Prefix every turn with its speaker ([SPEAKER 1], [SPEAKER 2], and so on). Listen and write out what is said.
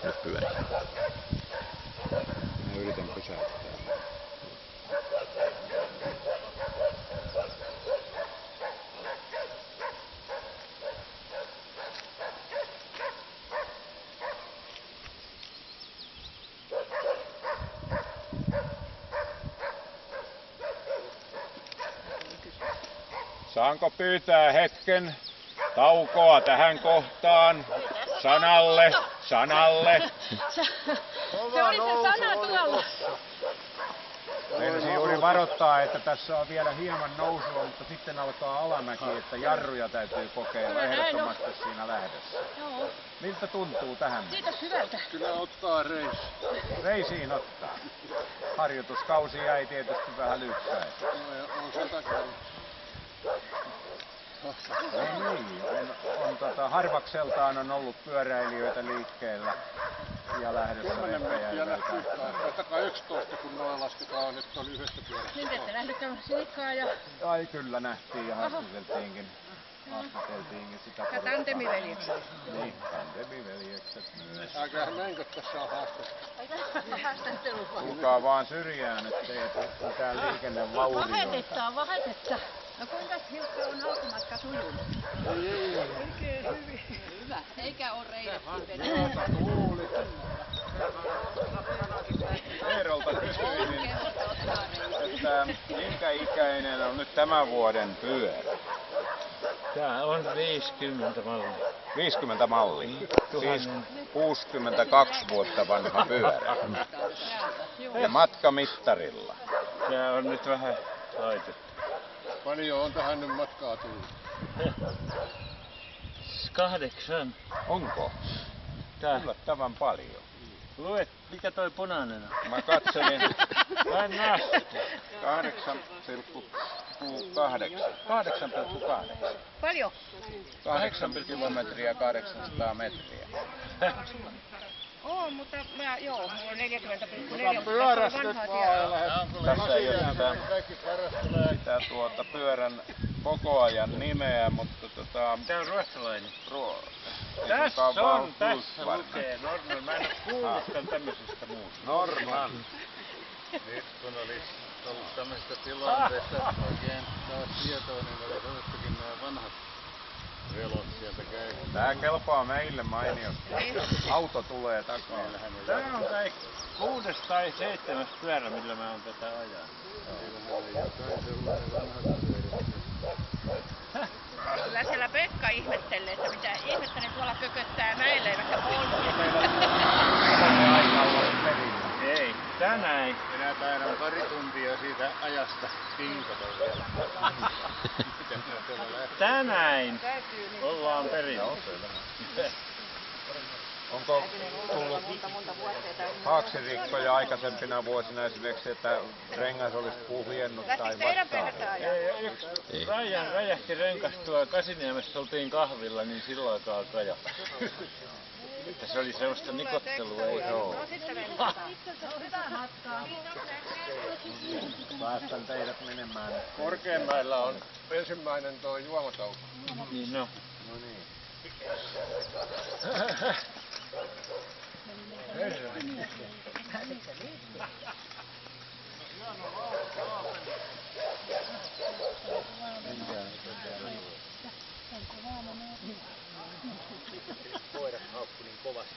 [SPEAKER 1] lähtenyt pyörimään.
[SPEAKER 2] Mä yritän pysäyttää. Saanko pyytää hetken taukoa tähän kohtaan? Sanalle.
[SPEAKER 3] Se oli se sana tuolla.
[SPEAKER 2] Meinasin juuri varoittaa, että tässä on vielä hieman nousua, mutta sitten alkaa alamäki, että jarruja täytyy kokeilla ehdottomasti siinä lähdössä.
[SPEAKER 3] Joo.
[SPEAKER 2] Miltä tuntuu tähän?
[SPEAKER 3] Kiitos hyvältä.
[SPEAKER 4] Kyllä ottaa reis.
[SPEAKER 2] Reisiin ottaa. Harjoituskausi jäi tietysti vähän lyhkäiseksi.
[SPEAKER 4] On sen takia.
[SPEAKER 2] No niin, harvakseltaan on ollut pyöräilijöitä liikkeellä ja lähdössä
[SPEAKER 4] 10 minuuttia nähty
[SPEAKER 2] Leppäjärveltä.
[SPEAKER 4] takaa 11, kun noin lasketaan, että oli yhdessä pyörässä.
[SPEAKER 3] Niin te ette nähnyt sinikkaa ja
[SPEAKER 2] Ai kyllä nähtiin ja haastateltiinkin sitä
[SPEAKER 3] ja
[SPEAKER 2] porukkaa.
[SPEAKER 3] tandemiveljekset.
[SPEAKER 2] Niin, tandemiveljekset myös.
[SPEAKER 4] Älkää menkö, tässä on haastattelu.
[SPEAKER 2] Tulkaa vaan syrjään, ettei mitään liikennevaurioita.
[SPEAKER 3] Vahetetta. No kuinka Hilkka on alkumatka sujunut? Oikein hyvin. Hyvä, eikä ole reiätty venäjä.
[SPEAKER 4] Tuuli.
[SPEAKER 2] Eerolta kysyisin, että minkä ikäinen on nyt tämän vuoden pyörä?
[SPEAKER 5] Tää on 50 mallia.
[SPEAKER 2] 50 mallia. Siis 62 vuotta vanha pyörä. Ja matkamittarilla.
[SPEAKER 5] Tää on nyt vähän laitettu.
[SPEAKER 4] Paljon on tähän nyt matkaa tullut.
[SPEAKER 5] 8.
[SPEAKER 2] Onko?
[SPEAKER 5] Tää.
[SPEAKER 2] Yllättävän paljon.
[SPEAKER 5] Luet, mikä toi punainen on?
[SPEAKER 2] Mä katselin
[SPEAKER 5] Mä en näe.
[SPEAKER 2] 8,8.
[SPEAKER 3] Paljon.
[SPEAKER 2] 8 kilometriä 800 metriä.
[SPEAKER 3] Oo, mutta mulla on 40,4.
[SPEAKER 4] Pyörästyt vaan.
[SPEAKER 2] Tässä ei ole sitä pyörän koko ajan nimeä, mutta
[SPEAKER 5] Tää on ruotsalainen.
[SPEAKER 2] Tässä
[SPEAKER 5] Tässä lukee Norman. Mä en oo kuullutkaan tämmöisestä muusta.
[SPEAKER 2] Norman.
[SPEAKER 4] Nyt kun olisi ollut tämmöistä tilanteesta oikein taas tietoa, niin olisi otettukin nämä vanhat relot sieltä käytetään.
[SPEAKER 2] Tää kelpaa meille mainiosti. Auto tulee takaa.
[SPEAKER 5] Tää on kai 6. tai 7. pyörä, millä mä oon tätä ajanut.
[SPEAKER 4] Jotain sellainen vanha
[SPEAKER 3] Kyllä siellä Pekka ihmettelee, että mitä ihmettä ne tuolla kököttää mäelle eivätkä polville.
[SPEAKER 5] Ei, tänään.
[SPEAKER 4] Minä taidan pari tuntia siitä ajasta pinkata vielä.
[SPEAKER 5] Tänään ollaan perillä.
[SPEAKER 2] Onko tullut haaksirikkoja aikaisempina vuosina esimerkiksi, että rengas olisi puhjennut tai vastaavaa?
[SPEAKER 5] Yksi Rajan räjähti renkas tuolla Kasiniemessä, oltiin kahvilla, niin silloin alkaa kaja. Että se oli sellaista nikottelua, ei oo.
[SPEAKER 2] Päästän teidät menemään.
[SPEAKER 4] Korkeammäillä on ensimmäinen tuo juomatauko.
[SPEAKER 5] Niin no.
[SPEAKER 2] No niin.
[SPEAKER 4] Koirat haukku niin kovasti.